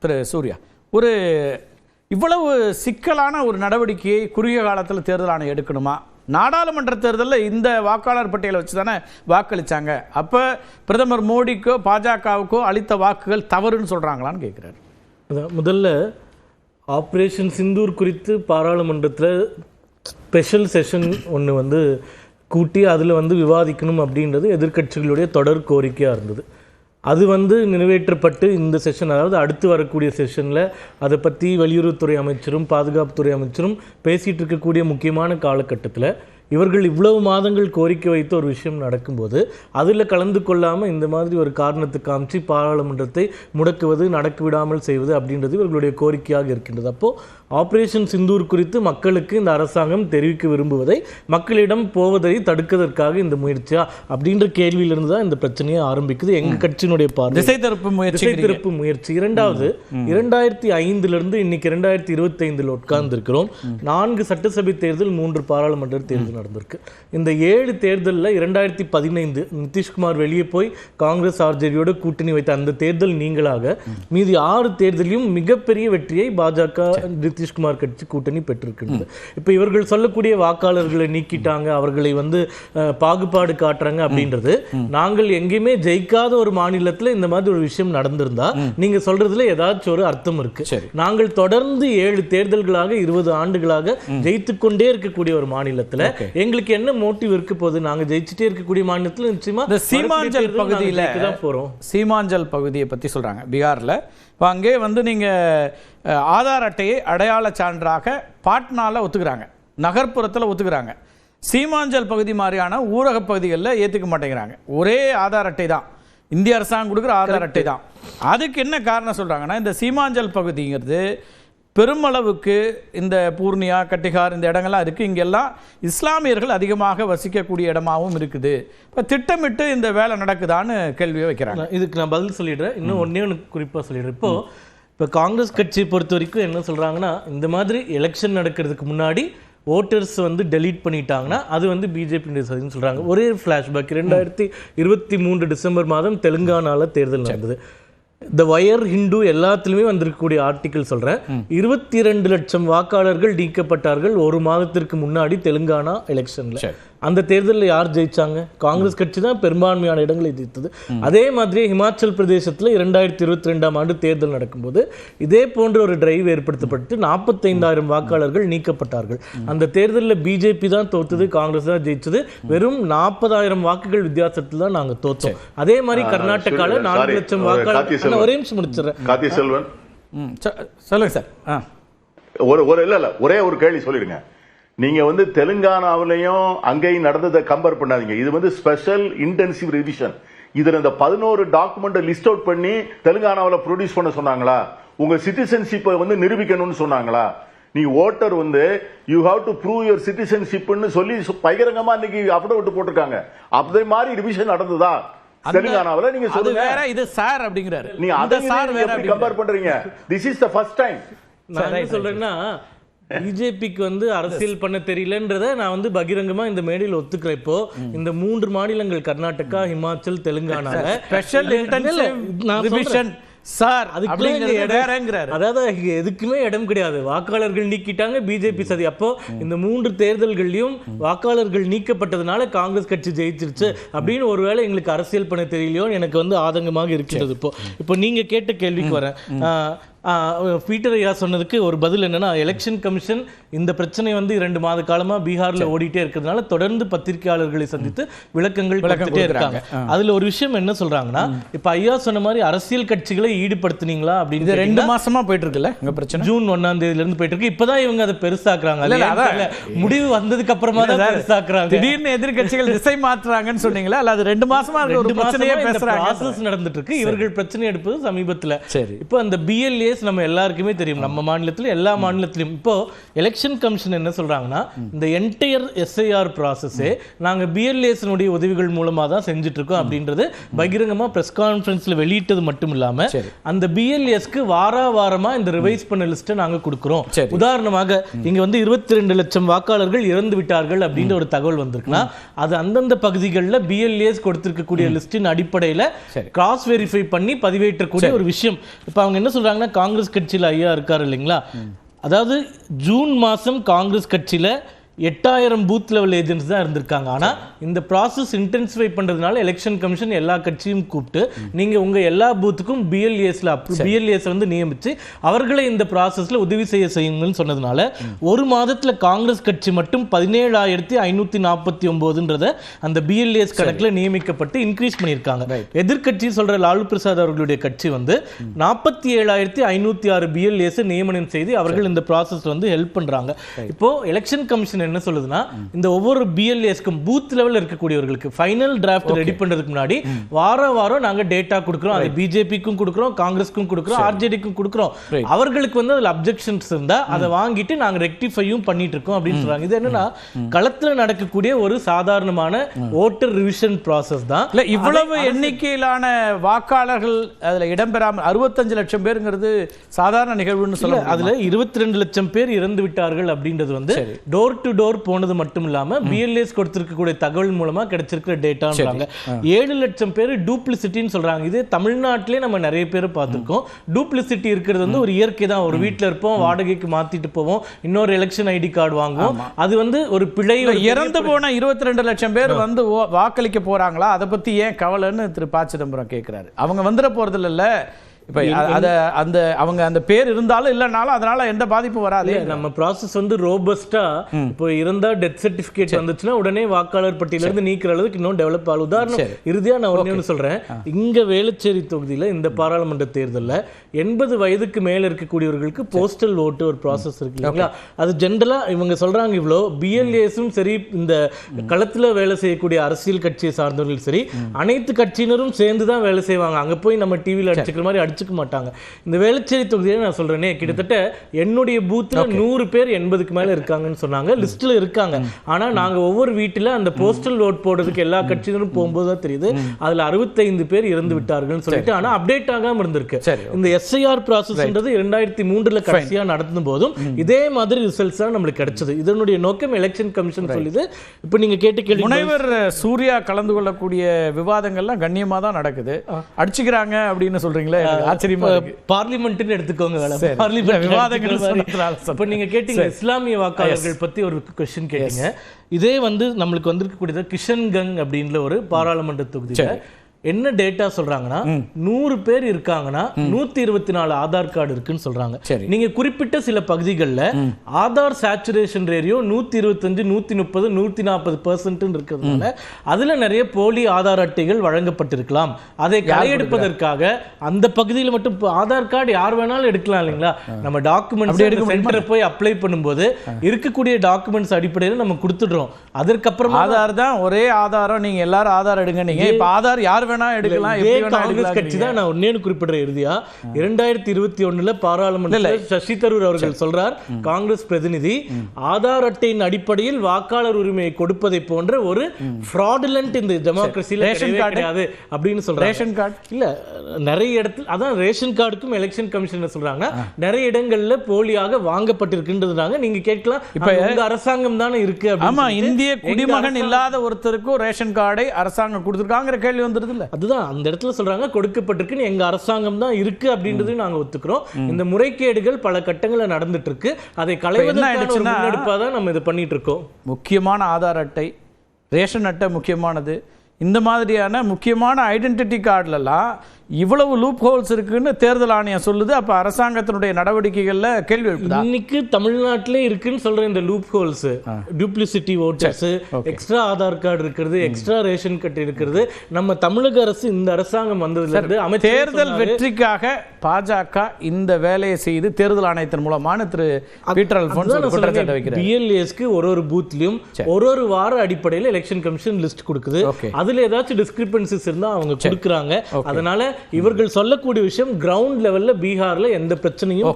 திரு சூர்யா, ஒரு இவ்வளவு சிக்கலான ஒரு நடவடிக்கையை குறுகிய காலத்தில் தேர்தல் ஆணையம் எடுக்கணுமா? நாடாளுமன்ற தேர்தலில் இந்த வாக்காளர் பட்டியலை வச்சு தானே வாக்களித்தாங்க. அப்போ பிரதமர் மோடிக்கோ பாஜகவுக்கோ அளித்த வாக்குகள் தவறுன்னு சொல்கிறாங்களான்னு கேட்குறாரு. முதல்ல ஆப்ரேஷன் சிந்தூர் குறித்து பாராளுமன்றத்தில் ஸ்பெஷல் செஷன் ஒன்று கூட்டி அதில் விவாதிக்கணும் அப்படின்றது எதிர்க்கட்சிகளுடைய தொடர் கோரிக்கையாக இருந்தது. அது நிறைவேற்றப்பட்டு இந்த செஷன், அதாவது அடுத்து வரக்கூடிய செஷனில் அதை பற்றி வெளியுறவுத்துறை அமைச்சரும் பாதுகாப்புத்துறை அமைச்சரும் பேசிகிட்டு இருக்கக்கூடிய முக்கியமான காலகட்டத்தில் இவர்கள் இவ்வளவு மாதங்கள் கோரிக்கை வைத்த ஒரு விஷயம் நடக்கும்போது அதில் கலந்து கொள்ளாமல் இந்த மாதிரி ஒரு காரணத்தை காமிச்சு பாராளுமன்றத்தை முடக்குவது, நடக்க விடாமல் செய்வது அப்படின்றது இவர்களுடைய கோரிக்கையாக இருக்கின்றது. அப்போது ஆப்ரேஷன் சிந்தூர் குறித்து மக்களுக்கு இந்த அரசாங்கம் தெரிவிக்க விரும்புவதை, மக்களிடம் போவதை தடுக்கிறதற்காக இந்த முயற்சியா அப்படின்ற கேள்வியிலிருந்து தான் இந்த பிரச்சனையை ஆரம்பிக்குது. எங்கள் கட்சியினுடைய திசை திருப்பு முயற்சி. இரண்டாவது, 2005 இன்னைக்கு 2025 உட்கார்ந்து இருக்கிறோம். 4 சட்டசபை தேர்தல், 3 பாராளுமன்ற தேர்தல் நடந்திருக்கு. இந்த 7 தேர்தலில் 2015 நிதிஷ்குமார் வெளியே போய் காங்கிரஸ் ஆர்ஜேடியோட கூட்டணி வைத்த அந்த தேர்தல் நீங்களாக மீதி 6 தேர்தலையும் மிகப்பெரிய வெற்றியை பாஜக நிதிஷ்குமார் கட்சி கூட்டணி பெற்றிருக்கிறது. இப்போ இவர்கள் சொல்லக்கூடிய வாக்காளர்களை நீக்கிட்டாங்க, அவர்களை பாகுபாடு காட்டுறாங்க அப்படின்றது, நாங்கள் எங்கேயுமே ஜெயிக்காத ஒரு மாநிலத்தில் இந்த மாதிரி ஒரு விஷயம் நடந்திருந்தா நீங்க சொல்றதுல ஏதாச்சும் ஒரு அர்த்தம் இருக்கு. நாங்கள் தொடர்ந்து 7 தேர்தல்களாக 20 ஆண்டுகளாக ஜெயித்து கொண்டே இருக்கக்கூடிய ஒரு மாநிலத்தில் எங்களுக்கு என்ன மோட்டிவ் இருக்க போகுது? நாங்க ஜெயிச்சுட்டே இருக்கக்கூடிய மாநிலத்தில் நிச்சயமா சீமாஞ்சல் பகுதியில் தான் போறோம். சீமாஞ்சல் பகுதியை பத்தி சொல்றாங்க பீகார்ல. இப்போ அங்கே நீங்கள் ஆதார் அட்டையை அடையாள சான்றாக பாட்னாவில் ஒத்துக்கிறாங்க, நகர்ப்புறத்தில் ஒத்துக்கிறாங்க. சீமாஞ்சல் பகுதி மாதிரியான ஊரக பகுதிகளில் ஏற்றுக்க மாட்டேங்கிறாங்க. ஒரே ஆதார் அட்டை தான், இந்திய அரசாங்கம் கொடுக்குற ஆதார் அட்டை தான். அதுக்கு என்ன காரணம் சொல்கிறாங்கன்னா, இந்த சீமாஞ்சல் பகுதிங்கிறது பெருமளவுக்கு இந்த பூர்ணியா, கட்டிகார் இந்த இடங்கள்லாம் இருக்குது. இங்கெல்லாம் இஸ்லாமியர்கள் அதிகமாக வசிக்கக்கூடிய இடமாகவும் இருக்குது. இப்போ திட்டமிட்டு இந்த வேலை நடக்குதான்னு கேள்வியை வைக்கிறாங்க. இதுக்கு நான் பதில் சொல்லிடுறேன். இன்னும் ஒன்றே குறிப்பாக சொல்லிடுறேன். இப்போ காங்கிரஸ் கட்சியை பொறுத்த வரைக்கும் என்ன சொல்கிறாங்கன்னா, இந்த மாதிரி எலெக்ஷன் நடக்கிறதுக்கு முன்னாடி ஓட்டர்ஸ் டெலீட் பண்ணிட்டாங்கன்னா அது பிஜேபி சரின்னு சொல்கிறாங்க. ஒரே ஃப்ளாஷ்பேக், 2023 டிசம்பர் மாதம் தெலுங்கானாவில் தேர்தல் நடந்தது. த வயர், ஹிந்து எல்லாத்துலேயுமே வந்திருக்கக்கூடிய ஆர்டிக்கிள் சொல்கிறேன். 22 லட்சம் வாக்காளர்கள் நீக்கப்பட்டார்கள் ஒரு மாதத்திற்கு முன்னாடி தெலுங்கானா எலெக்ஷனில். அந்த தேர்தலில் யார் ஜெயிச்சாங்க? காங்கிரஸ் கட்சி தான் பெரும்பான்மையான இடங்களை ஜெயித்தது. அதே மாதிரி ஹிமாச்சல் பிரதேசத்தில் 2022ஆம் ஆண்டு தேர்தல் நடக்கும்போது இதே போன்ற ஒரு டிரைவ் ஏற்படுத்தப்பட்டு 45,000 வாக்காளர்கள் நீக்கப்பட்டார்கள். அந்த தேர்தலில் பிஜேபி தான் தோத்தது, காங்கிரஸ் தான் ஜெயிச்சது. வெறும் 40,000 வாக்குகள் வித்தியாசத்தில் தான் நாங்கள் தோத்தோம். அதே மாதிரி கர்நாடகாவில் 4 லட்சம் வாக்காளர்கள். ஒரே நிமிஷம் முடிச்சிடறேன். சொல்லுங்க சார். ஒரே ஒரு கேள்வி சொல்லிடுங்க. நீங்க தெலுங்கானாவிலையும் அங்கேயும் நடந்ததை கம்பேர் பண்ணாதீங்க. இது ஸ்பெஷல் இன்டென்சிவ் ரிவிஷன். இதுல இந்த 11 டாக்குமெண்ட் லிஸ்ட் அவுட் பண்ணி தெலுங்கானாவில் ப்ரொடியூஸ் பண்ண சொன்னாங்களா? உங்க சிட்டிசன்ஷிப்பை நிரூபிக்கணும்னு சொன்னாங்களா? நீ voter you have to prove your சிட்டிசன்ஷிப்னு சொல்லி பகிரங்கமா இன்னைக்கு அஃபிடவிட் போட்டிருக்காங்க. அதே மாதிரி ரிவிஷன் நடந்ததா தெலுங்கானாவில்? நீங்க சொல்லுங்க. இது சார் அப்படிங்கிறாரு. நீங்க அதை சார் வேற கம்பேர் பண்றீங்க. This is the first time. நான் என்ன சொல்றேன்னா, பிஜேபிக்கு அரசியல் பண்ண தெரியலன்றத நான் பகிரங்கமா இந்த மேடையில் ஒத்துக்கிறேன். இப்போ இந்த 3 மாநிலங்கள் Karnataka, Himachal, Telangana special intensive sir, அதாவது எதுக்குமே இடம் கிடையாது. வாக்காளர்கள் நீக்கிட்டாங்க, பிஜேபி சதி. அப்போ இந்த 3 தேர்தல்கள்லயும் வாக்காளர்கள் நீக்கப்பட்டதுனால காங்கிரஸ் கட்சி ஜெயிச்சிருச்சு அப்படின்னு ஒருவேளை எங்களுக்கு அரசியல் பண்ண தெரியலையோ எனக்கு ஆதங்கமாக இருக்கிறது. இப்போ நீங்க கேட்ட கேள்விக்கு வரேன். பீட்டர் ஐயா சொன்னதுக்கு ஒரு பதில் என்னன்னா, எலெக்ஷன் கமிஷன் இந்த பிரச்சனை 2 மாத காலமா பீகார்ல ஓடிட்டே இருக்கிறதுனால தொடர்ந்து பத்திரிகையாளர்களை சந்தித்து விளக்கங்கள் கொடுத்துட்டே இருக்காங்க. அதுல ஒரு விஷயம் என்ன சொல்றாங்கன்னா, இப்ப ஐயா சொன்ன மாதிரி அரசியல் கட்சிகளை ஈடுபடுத்தினீங்களா அப்படின்னு 2 மாசமா போயிட்டு இருக்குல்ல பிரச்சனை. ஜூன் 1ஆம் தேதியில இருந்து போயிட்டு இருக்கு. இப்பதான் இவங்க அதை பெருசாக்குறாங்க. முடிவு வந்ததுக்கு அப்புறமா தான் பெருசாக்குறாங்க. திடீர்னு எதிர்கட்சிகள் திசை மாற்றுறாங்கன்னு சொன்னீங்களா? அல்ல அது 2 மாசமா ஒரு பிரச்சனையே பேசுறாங்க, நடந்துட்டு இருக்கு. இவர்கள் பிரச்சனை எடுப்பது சமீபத்துல. இப்போ அந்த பிஎல்ஏ நம்ம எல்லாருக்குமே தெரியும், நம்ம மாநிலத்தில் எல்லா மாநிலத்திலும். இப்போ எலெக்ஷன் கமிஷன் என்ன சொல்றாங்கன்னா, இந்த என்டையர் எஸ்ஐஆர் ப்ராசஸே நாங்க பிஎல்ஏஸ் உதவிகள் மூலமா தான் செஞ்சுட்டு இருக்கோம் அப்படின்றது பகிரங்கமா பிரஸ் கான்ஃபரன்ஸ்ல வெளியிட்டது மட்டும் இல்லாம அந்த பிஎல்ஏஸ்க்கு வாரமா இந்த ரிவைஸ் பண்ண லிஸ்ட்டை நாங்க கொடுக்கிறோம். உதாரணமாக இங்க 22 லட்சம் வாக்காளர்கள் இறந்து விட்டார்கள் அப்படின்ற ஒரு தகவல் வந்திருக்குன்னா, அது அந்தந்த பகுதிகளில் பிஎல்ஏஸ் கொடுத்திருக்கக்கூடிய லிஸ்டின் அடிப்படையில் கிராஸ் வெரிஃபை பண்ணி பதிவேற்றக்கூடிய ஒரு விஷயம். இப்போ அவங்க என்ன சொல்றாங்கன்னா, காங்கிரஸ் கட்சியில் ஐயா இருக்காரு இல்லைங்களா, அதாவது ஜூன் மாதம் காங்கிரஸ் கட்சியில் 8000 பூத் லெவல் ஏஜென்ட்ஸ் தான் இருந்திருக்காங்க. ஆனால் இந்த ப்ராசஸ் இன்டென்சிஃபை பண்ணுறதுனால எலெக்ஷன் கமிஷன் எல்லா கட்சியும் கூப்பிட்டு நீங்கள் உங்கள் எல்லா பூத்துக்கும் பிஎல்ஏஎஸ் வந்து நியமித்து அவர்களை இந்த ப்ராசஸில் உதவி செய்யுங்கன்னு சொன்னதுனால ஒரு மாதத்தில் காங்கிரஸ் கட்சி மட்டும் 17,549 அந்த பிஎல்ஏஎஸ் கணக்கில் நியமிக்கப்பட்டு இன்க்ரீஸ் பண்ணியிருக்காங்க. எதிர்கட்சி சொல்கிற லாலு பிரசாத் அவர்களுடைய கட்சி வந்து 47,506 பிஎல்ஏஎஸ் நியமனம் செய்து அவர்கள் இந்த ப்ராசஸில் வந்து ஹெல்ப் பண்ணுறாங்க. இப்போ எலெக்ஷன் கமிஷன் என்ன சொல்லுதுன்னா, இந்த ஒவ்வொரு பிஎல்ஏஸ்க்கும் பூத் லெவலில் இருக்கக்கூடியவர்களுக்கு ஃபைனல் டிராஃப்ட் ரெடி பண்றதுக்கு முன்னாடி வாரம் நாங்க டேட்டா கொடுக்குறோம். அது பிஜேபிக்கும் கொடுக்குறோம், காங்கிரஸ்க்கும் கொடுக்குறோம், ஆர்ஜேடிக்கும் கொடுக்குறோம். அவர்களுக்கு வந்து அதுல அப்ஜெக்ஷன்ஸ் இருந்தா அதை வாங்கிட்டு நாங்க ரெக்டிஃபையும் பண்ணிட்டு இருக்கோம் அப்படின்னு சொல்றாங்க. இது என்னன்னா களத்துல நடக்கக்கூடிய ஒரு சாதாரணமான ஓட்டர் ரிவிஷன் ப்ராசஸ் தான். இல்ல இவ்வளவு எண்ணிக்கையிலான வாக்காளர்கள் அதுல இடம்பெறாமல் 65 லட்சம் பேருங்கிறது சாதாரண நிகழ்வுன்னு சொல்ல, அதுல 22 லட்சம் பேர் இறந்து விட்டார்கள் அப்படின்றது வந்து டோர் டு டோர் போனது மட்டும் இல்லாம பிஎல்ஏஎஸ் கொடுத்திருக்கக்கூடிய தகவல் மூலமா கிடைச்சிருக்கிற டேட்டான்றாங்க. 7 லட்சம் பேர் டூப்ளிசிட்டின்னு சொல்றாங்க. இது தமிழ்நாட்டிலே நம்ம நிறைய பேர் பார்த்திருக்கோம். டூப்ளிசிட்டி இருக்கிறது வந்து ஒரு இயற்கை தான். ஒரு வீட்டில் இருப்போம், வாடகைக்கு மாத்திட்டு போவோம், இன்னொரு எலெக்ஷன் ஐடி கார்டு வாங்குவோம். அது வந்து ஒரு பிழை. இறந்து போன 22 லட்சம் பேர் வந்து வாக்களிக்க போறாங்களா, அதை பத்தி ஏன் கவலைன்னு திரு ப. சிதம்பரம் கேட்கிறாரு. அவங்க வந்துட போறது இல்ல. இப்ப அந்த அவங்க அந்த பேர் இருந்தாலும் இல்லைனாலும் அதனால எந்த பாதிப்பு வராது. நம்ம ப்ராசஸ் வந்து ரோபஸ்டா இப்போ இருந்தா டெத் சர்டிபிகேட் வந்துச்சுன்னா உடனே வாக்காளர் பட்டியல இருந்து நீக்கிற அளவுக்கு இன்னும் டெவலப் ஆகும். உதாரணம் இறுதியா நான் ஒண்ணு சொல்றேன். இங்க வேளச்சேரி தொகுதியில இந்த பாராளுமன்ற தேர்தலில் 80 வயதுக்கு மேல இருக்கக்கூடியவர்களுக்கு போஸ்டல் ஓட்டு ஒரு ப்ராசஸ் இருக்கு இல்லைங்களா. அது ஜென்ரலா இவங்க சொல்றாங்க இவ்வளோ பிஎல்ஏஸும் சரி, இந்த களத்துல வேலை செய்யக்கூடிய அரசியல் கட்சியை சார்ந்தவர்கள் சரி, அனைத்து கட்சியினரும் சேர்ந்து தான் வேலை செய்வாங்க. அங்க போய் நம்ம டிவியில் அடிச்சுக்கிற மாதிரி அடிச்சுக்க மாட்டாங்க. இந்த வேளச்சேரி தொகுதியை நான் சொல்றேனே, கிட்டத்தட்ட என்னுடைய பூத்ல 100 பேர் 80க்கு மேல இருக்காங்கன்னு சொன்னாங்க. லிஸ்ட்ல இருக்காங்க. ஆனா நாங்க ஒவ்வொரு வீட்டுல அந்த போஸ்டல் ஓட் போடுறதுக்கு எல்லா கட்சியினரும் போகும்போது தான் தெரியுது அதுல 65 பேர் இறந்து விட்டார்கள் சொல்லிட்டு. ஆனா அப்டேட் ஆகாம இருந்திருக்கு. இந்த எஸ்ஐஆர் ப்ராசஸ்ன்றது 2003 கடைசியா நடந்த போதும் இதே மாதிரி ரிசல்ட்ஸ் தான் நம்மளுக்கு கிடைச்சது. இதனுடைய நோக்கம் எலெக்ஷன் கமிஷன் சொல்லுது. இப்போ நீங்க கேட்ட கேள்வி, முனைவர் சூர்யா கலந்து கொள்ளக்கூடிய விவாதங்கள்லாம் கண்ணியமா தான் நடக்குது. அடிச்சுக்கிறாங்க அப்படின்னு சொல்றீங்களே, ஆச்சரியமா இருக்கு. பார்லிமெண்ட்னு எடுத்துக்கோங்க. இப்ப நீங்க கேட்டீங்க இஸ்லாமிய வாக்காளர்கள் பத்தி ஒரு क्वेश्चन கேட்டீங்க. இதே வந்து நம்மளுக்கு வந்திருக்கக்கூடியது கிஷன்கங் அப்படின்ற ஒரு பாராளுமன்ற தொகுதியில என்ன டேட்டா சொல்றாங்கன்னா 100 பேர் இருக்காங்கன்னா 124 ஆதார் கார்டு இருக்குன்னு சொல்றாங்க. நீங்க குறிப்பிட்ட சில பகுதிகளில் ஆதார் சேச்சுரேஷன் ரேடியோ 125, 130, 140% இருக்கிறதுனால அதுல நிறைய போலி ஆதார் அட்டைகள் வழங்கப்பட்டிருக்கலாம். அதை களையெடுப்பதற்காக அந்த பகுதியில் மட்டும் ஆதார் கார்டு யார் வேணாலும் எடுக்கலாம் இல்லைங்களா. நம்ம டாக்குமெண்ட்ஸ் சென்டரை போய் அப்ளை பண்ணும்போது இருக்கக்கூடிய டாக்குமெண்ட்ஸ் அடிப்படையில் நம்ம கொடுத்துடுறோம். அதற்கப்புறம் ஆதார் தான் ஒரே ஆதாரம். நீங்க எல்லாரும் ஆதார் எடுங்க. நீங்க இப்ப ஆதார் யார் காங்கிரஸ் கட்சி தான். நான் ஒன்னே குறிப்பிடுற இறுதியா 2021 பாராளுமன்ற சசி தரூர் அவர்கள் சொல்றார், காங்கிரஸ் பிரதிநிதி ஆதார் அட்டையின் அடிப்படையில் வாக்காளர் உரிமையை கொடுப்பதை போன்ற ஒரு ஃப்ராடுலன்ட் இந்த டெமோக்ரஸில கிடையாது அப்படின்னு சொல்றாங்க. ரேஷன் கார்டு இல்ல நிறைய இடத்துல அதான் ரேஷன் கார்டுக்கும் எலெக்ஷன் கமிஷன் சொல்றாங்க நிறைய இடங்கள்ல போலியாக வாங்கப்பட்டிருக்குன்றதுனாங்க. நீங்க கேட்கலாம், இப்ப உங்க அரசாங்கம் தானே இருக்கு. ஆமா, இந்திய குடிமகன் இல்லாத ஒருத்தருக்கும் ரேஷன் கார்டை அரசாங்கம் கொடுத்திருக்காங்கிற கேள்வி வந்துருது. அதுதான் அந்த இடத்துல சொல்றாங்க கொடுக்கப்பட்டிருக்கு, எங்க அரசாங்கம் தான் இருக்கு அப்படின்றது நாங்க ஒத்துக்கிறோம். இந்த முறைகேடுகள் பல கட்டங்களில் நடந்துட்டு இருக்கு. அதை களைவதற்கான முன்னெடுப்பா தான் நம்ம இதை பண்ணிட்டு இருக்கோம். முக்கியமான ஆதார் அட்டை, ரேஷன் அட்டை முக்கியமானது. இந்த மாதிரியான முக்கியமான ஐடென்டிட்டி கார்டுலலாம் இவ்வளவு லூப் ஹோல்ஸ் இருக்குன்னு தேர்தல் ஆணையம் சொல்லுது. அப்ப அரசாங்கத்தினுடைய நடவடிக்கைகள்ல கேள்வி எழுப்புதா? இன்னைக்கு தமிழ்நாட்டிலே இருக்குன்னு சொல்ற இந்த loopholes, duplicity voters, extra Aadhaar card இருக்கிறது, எக்ஸ்ட்ரா ரேஷன் கார்டு இருக்கிறது, நம்ம தமிழக அரசு இந்த அரசாங்கம் வந்ததுல இருந்து தேர்தல் வெற்றிக்காக பாஜக இந்த வேலையை செய்து தேர்தல் ஆணையத்தின் மூலமான திரு பீட்டர் அல்போன்ஸ் குற்றச்சாட்டு வைக்கிறார். பிஎல்ஏஸ்க்கு ஒரு பூத்லயும் ஒரு வார அடிப்படையில் எலெக்ஷன் கமிஷன் லிஸ்ட் கொடுக்குது. அதுல ஏதாச்சும் டிஸ்கிரிபன்சிஸ் இருந்தா அவங்க கொடுக்குறாங்க. அதனால இவர்கள் சொல்லக்கூடிய விஷயம் கிரவுண்ட் லெவல்ல பீகார்ல எந்த பிரச்சனையும்